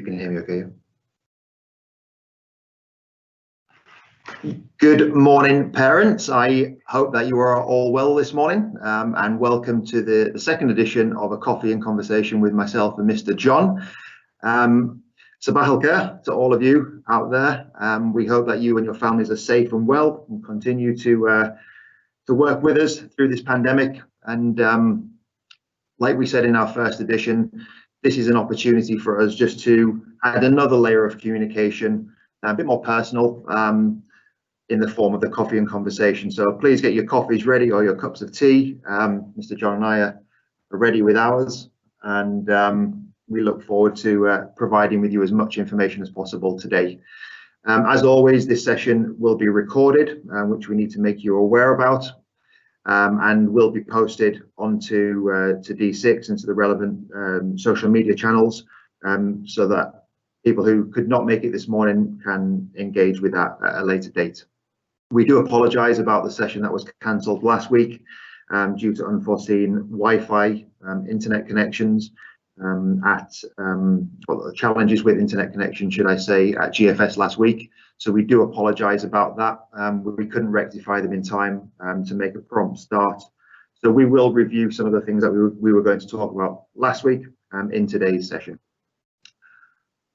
can hear me okay. Good morning, parents. I hope that you are all well this morning, and welcome to the second edition of A Coffee and Conversation with myself and Mr. John. Sabah al khair to all of you out there. We hope that you and your families are safe and well and continue to work with us through this pandemic. And like we said in our first edition, this is an opportunity for us just to add another layer of communication, a bit more personal, in the form of the coffee and conversation. So please get your coffees ready or your cups of tea. Mr. John and I are ready with ours, and we look forward to providing with you as much information as possible today. As always, this session will be recorded, which we need to make you aware about, and will be posted onto to D6 and to the relevant social media channels, so that people who could not make it this morning can engage with that at a later date. We do apologise about the session that was cancelled last week due to unforeseen Wi-Fi internet connections well, challenges with internet connection, should I say, at GFS last week. So we do apologise about that. We couldn't rectify them in time to make a prompt start. So we will review some of the things that we were going to talk about last week in today's session.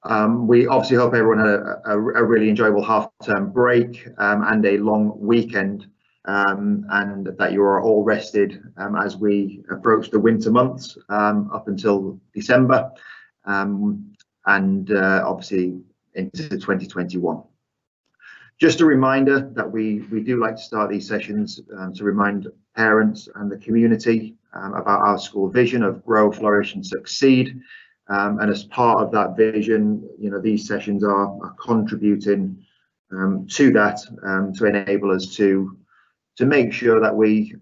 We obviously hope everyone had a really enjoyable half-term break and a long weekend, and that you are all rested as we approach the winter months up until December, and obviously into 2021. Just a reminder that we do like to start these sessions to remind parents and the community about our school vision of grow, flourish and succeed. And as part of that vision, you know, these sessions are contributing to that, to enable us to make sure that we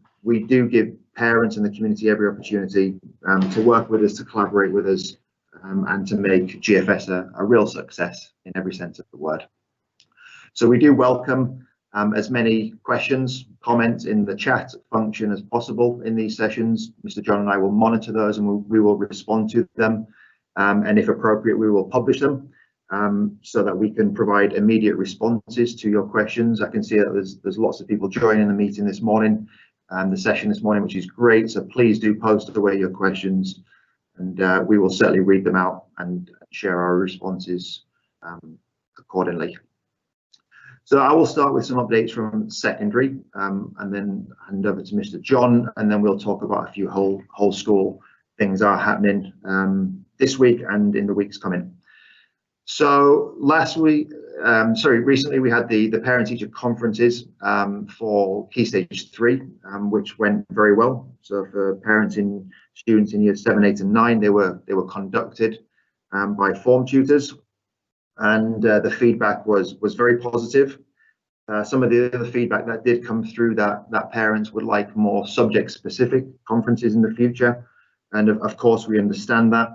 do give parents and the community every opportunity to work with us, to collaborate with us, and to make GFS a real success in every sense of the word. So we do welcome as many questions, comments in the chat function as possible in these sessions. Mr. John and I will monitor those, and we will respond to them. And if appropriate, we will publish them so that we can provide immediate responses to your questions. I can see that there's lots of people joining the meeting this morning, the session this morning, which is great. So please do post away your questions, and we will certainly read them out and share our responses accordingly. So I will start with some updates from secondary, and then hand over to Mr. John, and then we'll talk about a few whole school things are happening this week and in the weeks coming. So recently we had the parent-teacher conferences for Key Stage 3, which went very well. So for parenting students in years 7, 8 and 9, they were conducted by form tutors, and the feedback was very positive. Some of the other feedback that did come through that parents would like more subject-specific conferences in the future, and of course we understand that.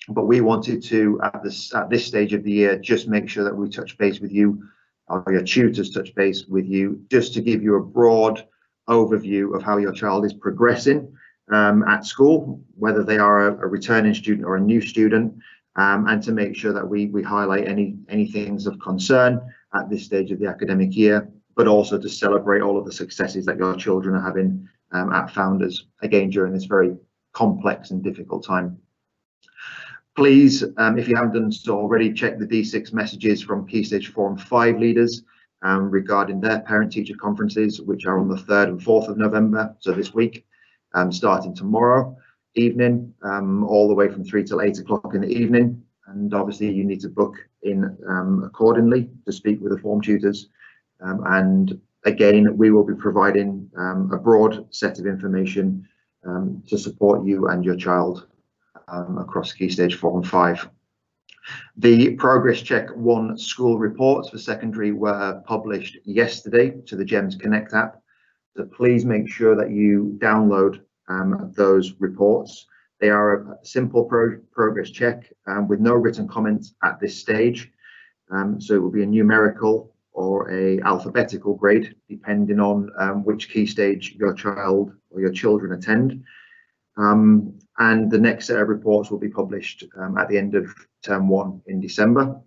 But we wanted to, at this stage of the year, just make sure that we touch base with you, or your tutors touch base with you, just to give you a broad overview of how your child is progressing at school, whether they are a returning student or a new student, and to make sure that we highlight any things of concern at this stage of the academic year, but also to celebrate all of the successes that your children are having at Founders, again, during this very complex and difficult time. Please, if you haven't done so already, check the D6 messages from Key Stage 4 and 5 leaders regarding their parent-teacher conferences, which are on the 3rd and 4th of November, so this week, starting tomorrow evening, all the way from 3 till 8 o'clock in the evening. And obviously you need to book in accordingly to speak with the form tutors. And again, we will be providing a broad set of information to support you and your child across Key Stage 4 and 5. The Progress Check 1 school reports for secondary were published yesterday to the GEMS Connect app. So please make sure that you download those reports. They are a simple progress check with no written comments at this stage. So it will be a numerical or a alphabetical grade, depending on which key stage your child or your children attend. and the next set of reports will be published at the end of term 1 in December.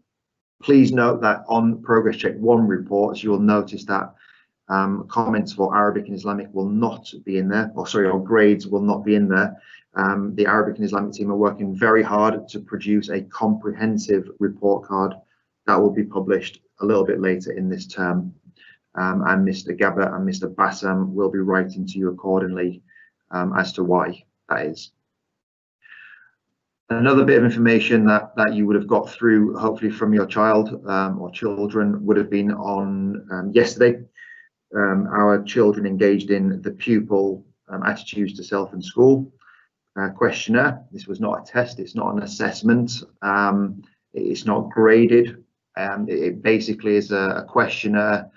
Please note that on Progress Check 1 reports, you will notice that comments for Arabic and Islamic will not be in there, or grades will not be in there. The Arabic and Islamic team are working very hard to produce a comprehensive report card that will be published a little bit later in this term. And Mr. Gabba and Mr. Bassam will be writing to you accordingly as to why that is. Another bit of information that you would have got through, hopefully from your child or children, would have been on yesterday. Our children engaged in the pupil attitudes to self and school questionnaire. This was not a test, it's not an assessment, it's not graded. It basically is a questionnaire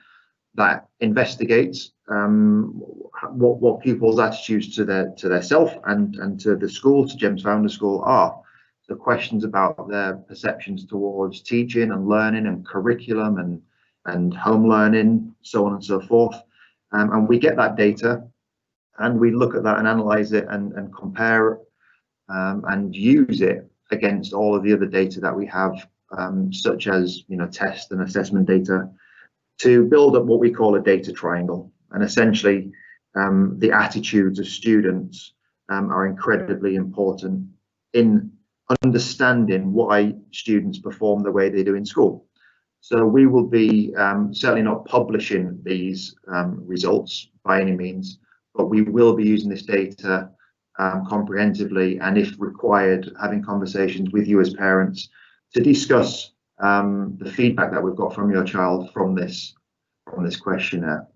that investigates what pupils' attitudes to their self and to the school, to GEMS Founder School, are. So questions about their perceptions towards teaching and learning and curriculum and home learning, so on and so forth. And we get that data and we look at that and analyze it and compare it and use it against all of the other data that we have, such as test and assessment data, to build up what we call a data triangle. And essentially the attitudes of students are incredibly important in understanding why students perform the way they do in school. So we will be certainly not publishing these results by any means, but we will be using this data comprehensively, and if required, having conversations with you as parents to discuss the feedback that we've got from your child from this questionnaire.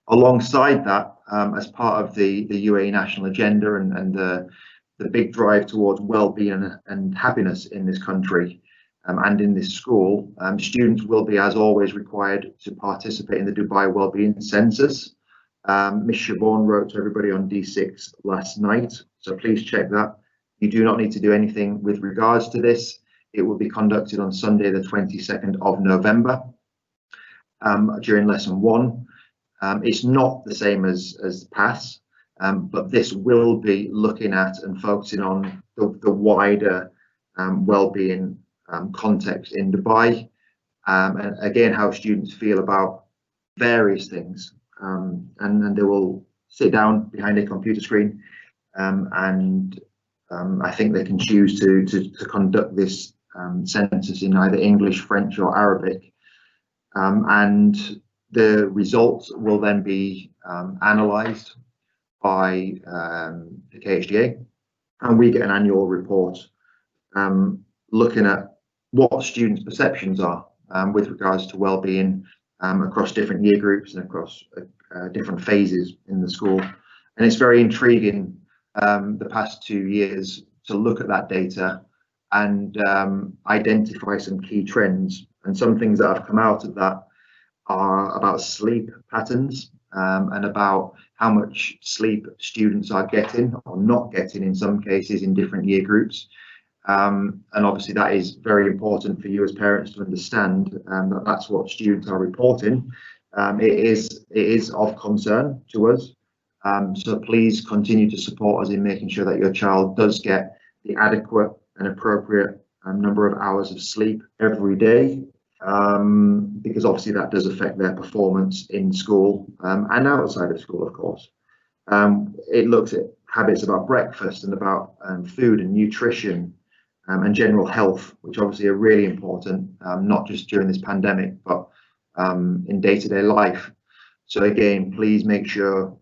Alongside that, as part of the UAE national agenda and the big drive towards well-being and happiness in this country and in this school, students will be, as always, required to participate in the Dubai Wellbeing Census. Ms. Siobhan wrote to everybody on D6 last night, so please check that. You do not need to do anything with regards to this. It will be conducted on Sunday, the 22nd of November during lesson 1. It's not the same as PASS, but this will be looking at and focusing on the wider well-being context in Dubai, and again how students feel about various things, and they will sit down behind a computer screen, and I think they can choose to conduct this census in either English, French or Arabic, and the results will then be analysed by the KHDA, and we get an annual report looking at what students' perceptions are with regards to well-being across different year groups and across different phases in the school. And it's very intriguing the past 2 years to look at that data and identify some key trends. And some things that have come out of that are about sleep patterns and about how much sleep students are getting or not getting in some cases in different year groups. And obviously that is very important for you as parents to understand that that's what students are reporting. It is of concern to us. So please continue to support us in making sure that your child does get the adequate and appropriate number of hours of sleep every day, because obviously that does affect their performance in school and outside of school, of course. It looks at habits about breakfast and about food and nutrition and general health, which obviously are really important, not just during this pandemic, but in day-to-day life. So again, please make sure,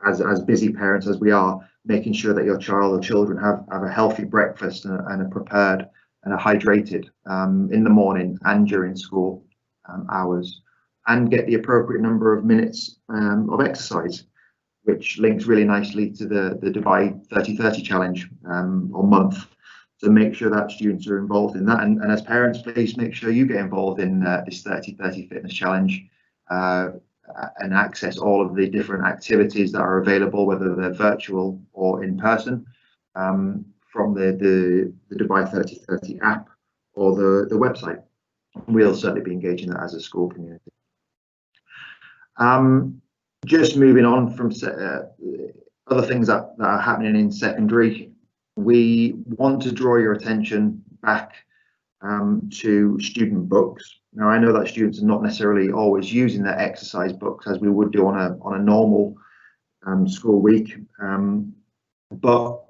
as busy parents as we are, making sure that your child or children have a healthy breakfast and are prepared and are hydrated in the morning and during school hours, and get the appropriate number of minutes of exercise, which links really nicely to the Dubai 30-30 challenge or month. So make sure that students are involved in that, and as parents, please make sure you get involved in this 30-30 fitness challenge and access all of the different activities that are available, whether they're virtual or in person, from the Dubai 30-30 app or the website. We'll certainly be engaging that as a school community. Just moving on from Other things that are happening in secondary, we want to draw your attention back to student books. Now, I know that students are not necessarily always using their exercise books as we would do on a normal school week, but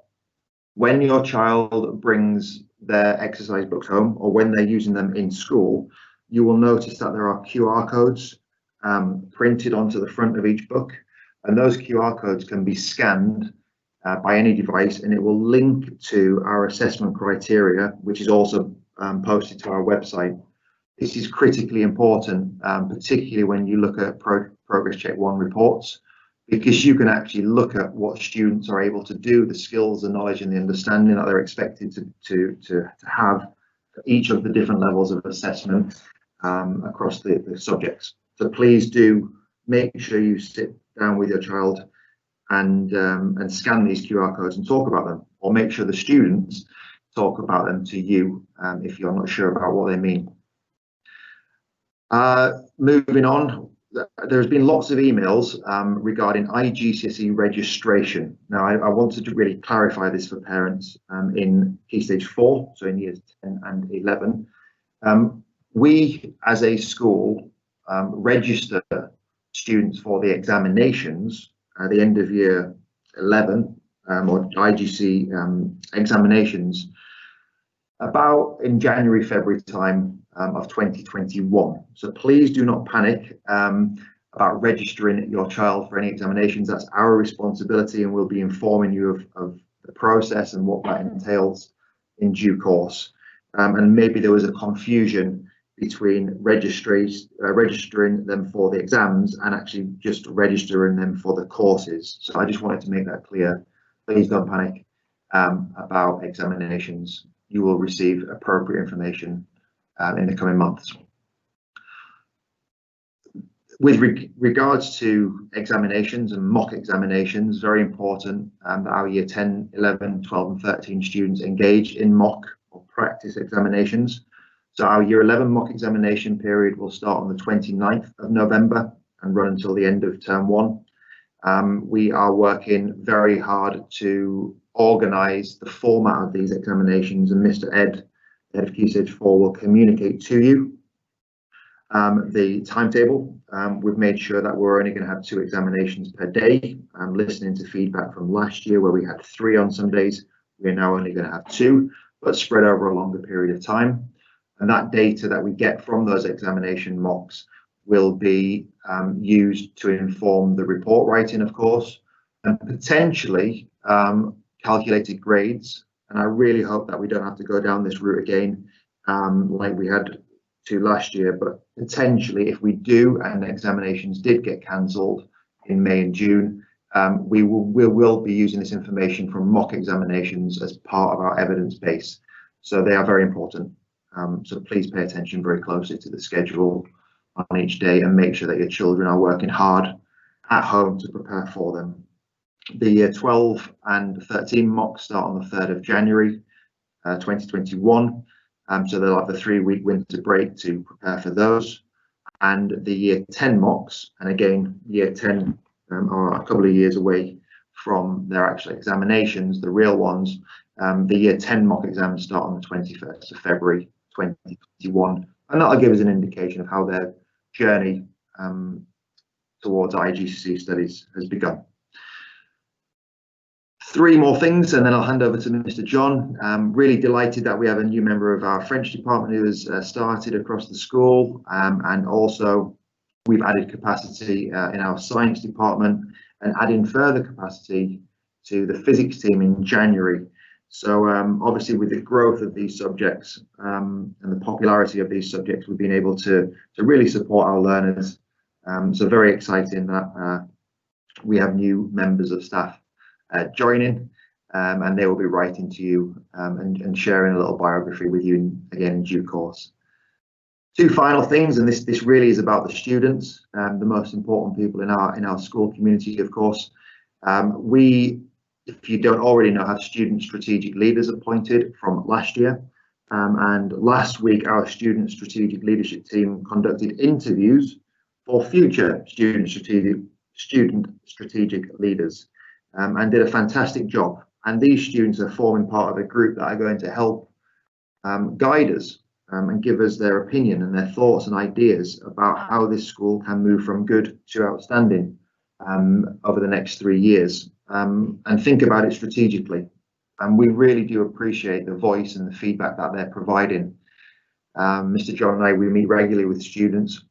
when your child brings their exercise books home, or when they're using them in school, you will notice that there are QR codes printed onto the front of each book, and those QR codes can be scanned by any device, and it will link to our assessment criteria, which is also posted to our website. This is critically important, particularly when you look at Progress Check 1 reports, because you can actually look at what students are able to do, the skills, the knowledge and the understanding that they're expected to have for each of the different levels of assessment across the subjects. So please do make sure you sit down with your child and scan these QR codes and talk about them, or make sure the students talk about them to you if you're not sure about what they mean. Moving on, there's been lots of emails regarding IGCSE registration. Now, I wanted to really clarify this for parents in Key Stage 4, so in years 10 and 11. We, as a school, register students for the examinations at the end of year 11 or IGC examinations about in January, February time of 2021. So please do not panic about registering your child for any examinations. That's our responsibility, and we'll be informing you of the process and what that entails in due course. And maybe there was a confusion between registering them for the exams and actually just registering them for the courses. So I just wanted to make that clear. Please don't panic about examinations. You will receive appropriate information in the coming months. With regards to examinations and mock examinations, very important that our year 10, 11, 12 and 13 students engage in mock or practice examinations. So our year 11 mock examination period will start on the 29th of November and run until the end of term 1. We are working very hard to organise the format of these examinations, and Mr. Ed, head of Key Stage 4, will communicate to you the timetable. We've made sure that we're only going to have 2 examinations per day. Listening to feedback from last year where we had 3 on some days, we're now only going to have 2, but spread over a longer period of time. And that data that we get from those examination mocks will be used to inform the report writing, of course, and potentially calculated grades. And I really hope that we don't have to go down this route again like we had to last year, but potentially if we do and examinations did get cancelled in May and June, we will be using this information from mock examinations as part of our evidence base. So they are very important. So please pay attention very closely to the schedule on each day and make sure that your children are working hard at home to prepare for them. The year 12 and 13 mocks start on the 3rd of January 2021. So they'll have the 3-week winter break to prepare for those. And the year 10 mocks, and again, year 10 are a couple of years away from their actual examinations, the real ones. The year 10 mock exams start on the 21st of February 2021, and that'll give us an indication of how their journey towards IGCSE studies has begun. 3 more things and then I'll hand over to Mr. John. Really delighted that we have a new member of our French department who has started across the school, and also we've added capacity in our science department and adding further capacity to the physics team in January. So obviously with the growth of these subjects and the popularity of these subjects, we've been able to really support our learners. So very exciting that we have new members of staff joining, and they will be writing to you and sharing a little biography with you again in due course. 2 final things, and this really is about the students, the most important people in our school community, of course. We, if you don't already know, have student strategic leaders appointed from last year, and last week our student strategic leadership team conducted interviews for future student strategic leaders. and did a fantastic job. And these students are forming part of a group that are going to help guide us and give us their opinion and their thoughts and ideas about how this school can move from good to outstanding over the next 3 years, and think about it strategically. And we really do appreciate the voice and the feedback that they're providing. Mr. John and I, we meet regularly with students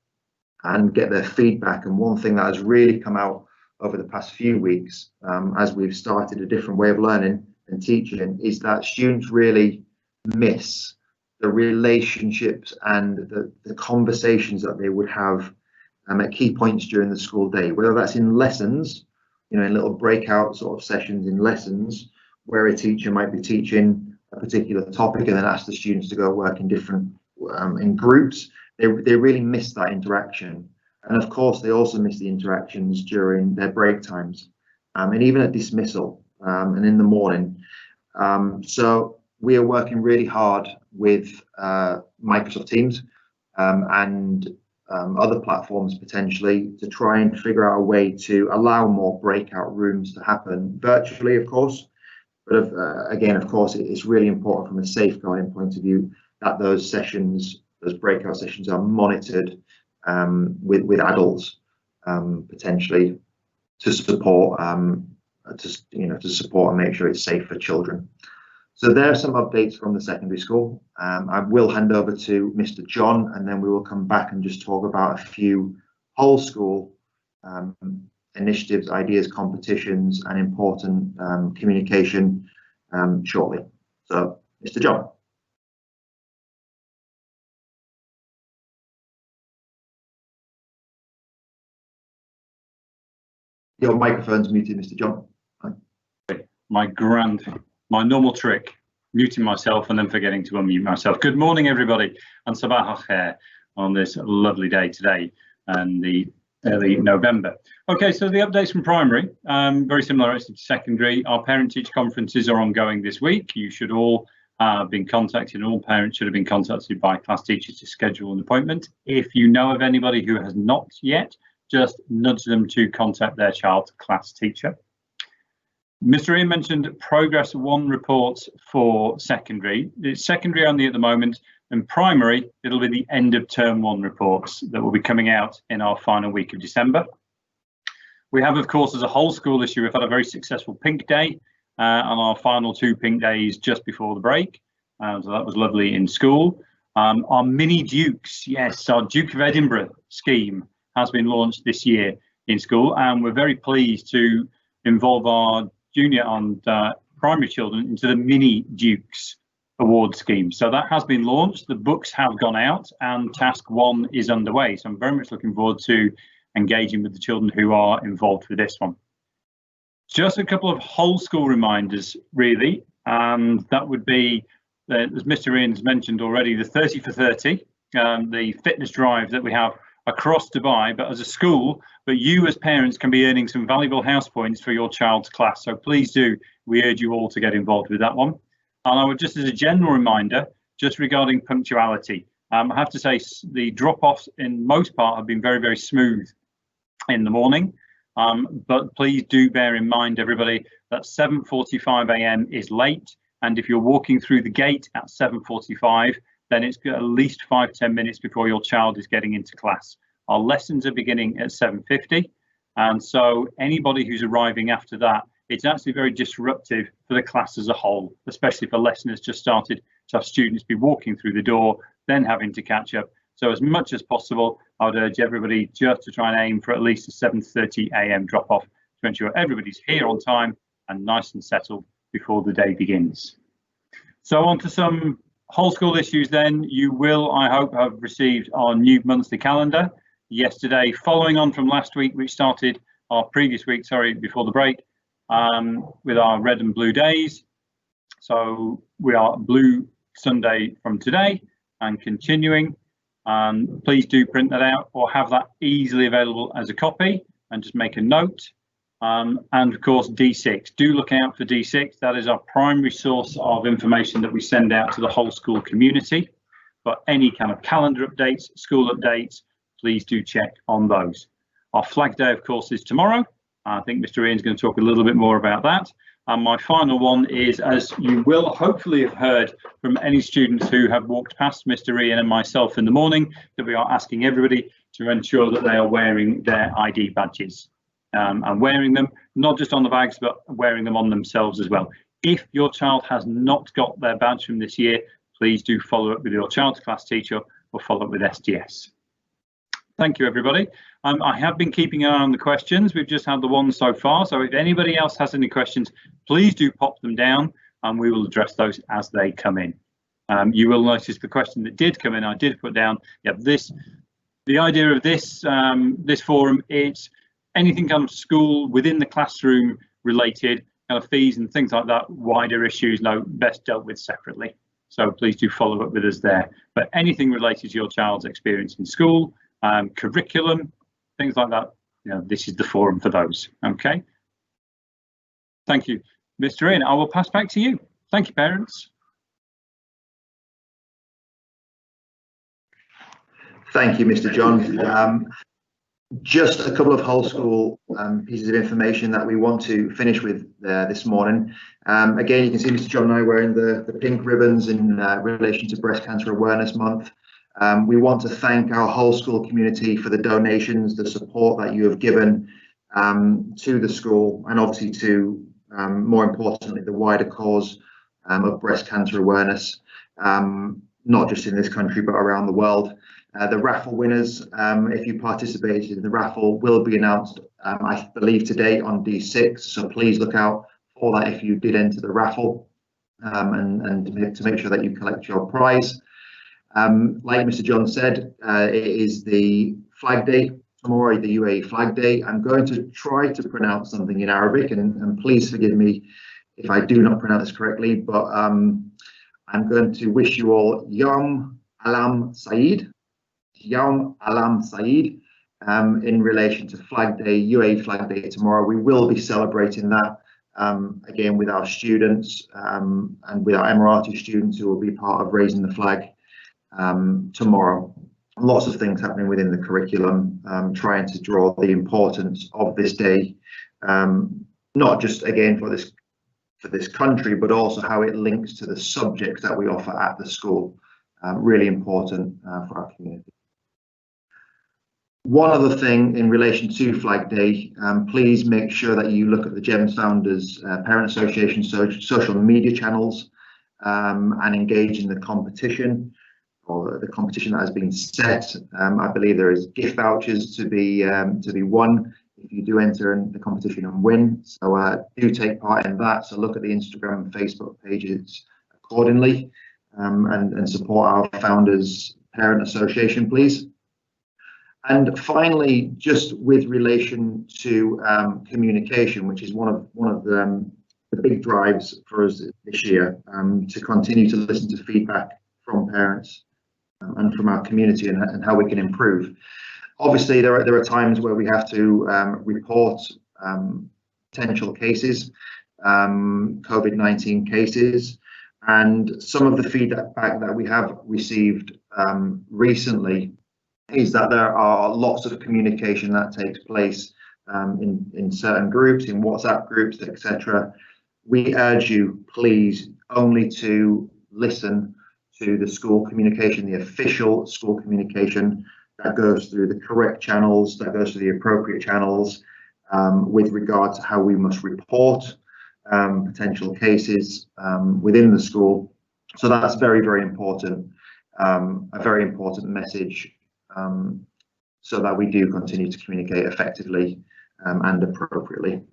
and get their feedback. And one thing that has really come out over the past few weeks, as we've started a different way of learning and teaching, is that students really miss the relationships and the conversations that they would have at key points during the school day, whether that's in lessons, you know, in little breakout sort of sessions in lessons, where a teacher might be teaching a particular topic and then ask the students to go work in different in groups. They really miss that interaction. And of course, they also miss the interactions during their break times, and even at dismissal and in the morning. So we are working really hard with Microsoft Teams and other platforms potentially to try and figure out a way to allow more breakout rooms to happen virtually, of course. But again, of course, it's really important from a safeguarding point of view that those sessions, those breakout sessions, are monitored with adults potentially to support to support and make sure it's safe for children. So there are some updates from the secondary school. I will hand over to Mr. John, and then we will come back and just talk about a few whole school initiatives, ideas, competitions, and important communication shortly. So, Mr. John. Your microphone's muted, Mr. John. My normal trick, muting myself and then forgetting to unmute myself. Good morning, everybody, and Sabah al-Khair on this lovely day today and the early November. Okay, so the updates from primary, very similar to secondary. Our parent-teacher conferences are ongoing this week. You should all have been contacted, and all parents should have been contacted by class teachers to schedule an appointment. If you know of anybody who has not yet, just nudge them to contact their child's class teacher. Mr. Ian mentioned Progress 1 reports for secondary. It's secondary only at the moment, and primary, it'll be the end of term 1 reports that will be coming out in our final week of December. We have, of course, as a whole school issue, we've had a very successful Pink Day on our final 2 Pink Days just before the break. So that was lovely in school. Our mini Dukes, yes, our Duke of Edinburgh scheme has been launched this year in school, and we're very pleased to involve our junior and primary children into the Mini Dukes award scheme. So that has been launched, the books have gone out, and task 1 is underway. So I'm very much looking forward to engaging with the children who are involved with this one. Just a couple of whole school reminders, really, and that would be, as Mr. Ian has mentioned already, the 30 for 30, the fitness drive that we have across Dubai, but as a school, but you as parents can be earning some valuable house points for your child's class. So please do, we urge you all to get involved with that one. And I would just, as a general reminder, just regarding punctuality, I have to say the drop-offs in most part have been very, very smooth in the morning. But please do bear in mind, everybody, that 7:45 a.m. is late. And if you're walking through the gate at 7:45, then it's at least 5-10 minutes before your child is getting into class. Our lessons are beginning at 7:50, and so anybody who's arriving after that, it's actually very disruptive for the class as a whole, especially if a lesson has just started to have students be walking through the door, then having to catch up. So as much as possible, I would urge everybody just to try and aim for at least a 7:30 a.m. drop-off to ensure everybody's here on time and nice and settled before the day begins. So on to some whole school issues then. You will, I hope, have received our new monthly calendar yesterday, following on from last week, which started our previous week, sorry, before the break, with our red and blue days. So we are blue Sunday from today and continuing. Please do print that out or have that easily available as a copy and just make a note. And of course, D6, do look out for D6. That is our primary source of information that we send out to the whole school community. But any kind of calendar updates, school updates, please do check on those. Our flag day, of course, is tomorrow. I think Mr. Ian's going to talk a little bit more about that. And my final one is, as you will hopefully have heard from any students who have walked past Mr. Ian and myself in the morning, that we are asking everybody to ensure that they are wearing their ID badges, and wearing them not just on the bags, but wearing them on themselves as well. If your child has not got their badge from this year, please do follow up with your child's class teacher or follow up with SGS. Thank you, everybody. I have been keeping an eye on the questions. We've just had the one so far. So if anybody else has any questions, please do pop them down and we will address those as they come in. You will notice the question that did come in, I did put down, the idea of this this forum, it's anything kind of school within the classroom related, kind of fees and things like that, wider issues, best dealt with separately. So please do follow up with us there. But anything related to your child's experience in school, curriculum, things like that, this is the forum for those. Okay. Thank you, Mr. Ian. I will pass back to you. Thank you, parents. Thank you, Mr. John. Just a couple of whole school pieces of information that we want to finish with this morning. Again, you can see Mr. John and I wearing the pink ribbons in relation to Breast Cancer Awareness Month. We want to thank our whole school community for the donations, the support that you have given to the school, and obviously to, more importantly, the wider cause of breast cancer awareness, not just in this country, but around the world. The raffle winners, if you participated in the raffle, will be announced, I believe, today on D6. So please look out for that if you did enter the raffle, and to make sure that you collect your prize. Like Mr. John said, it is the Flag Day tomorrow, the UAE Flag Day. I'm going to try to pronounce something in Arabic, and please forgive me if I do not pronounce this correctly, but I'm going to wish you all Yom Alam Saeed. Yom Alam Saeed, in relation to Flag Day, UAE Flag Day tomorrow. We will be celebrating that again with our students and with our Emirati students who will be part of raising the flag tomorrow. Lots of things happening within the curriculum, trying to draw the importance of this day, not just again for this country, but also how it links to the subjects that we offer at the school. Really important for our community. One other thing in relation to Flag Day, please make sure that you look at the GEMS Founders Parent Association social media channels and engage in the competition, or the competition that has been set. I believe there is gift vouchers to be won if you do enter in the competition and win. So do take part in that. So look at the Instagram and Facebook pages accordingly, and support our Founders Parent Association, please. And finally, just with relation to communication, which is one of the big drives for us this year, to continue to listen to feedback from parents and from our community, and how we can improve. Obviously, there are times where we have to report potential cases, COVID-19 cases, and some of the feedback that we have received recently is that there are lots of communication that takes place in certain groups, in WhatsApp groups, etc. We urge you, please, only to listen to the school communication, the official school communication that goes through the correct channels, that goes through the appropriate channels, with regard to how we must report potential cases within the school. So that's very, very important, a very important message, so that we do continue to communicate effectively and appropriately.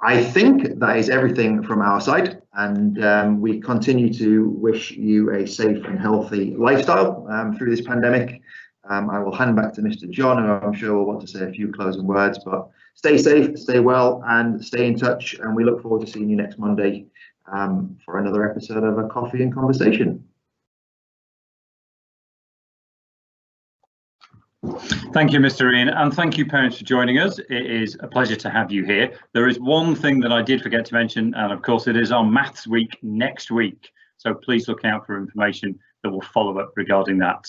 I think that is everything from our side, and we continue to wish you a safe and healthy lifestyle through this pandemic. I will hand back to Mr. John, who I'm sure will want to say a few closing words, but stay safe, stay well, and stay in touch, and we look forward to seeing you next Monday for another episode of A Coffee and Conversation. Thank you, Mr. Ian, and thank you, parents, for joining us. It is a pleasure to have you here. There is one thing that I did forget to mention, and of course it is our Maths Week next week. So please look out for information that will follow up regarding that.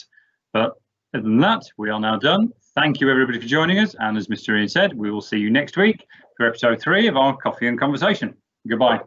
But other than that, we are now done. Thank you everybody for joining us, and as Mr. Ian said, we will see you next week for episode 3 of our Coffee and Conversation. Goodbye.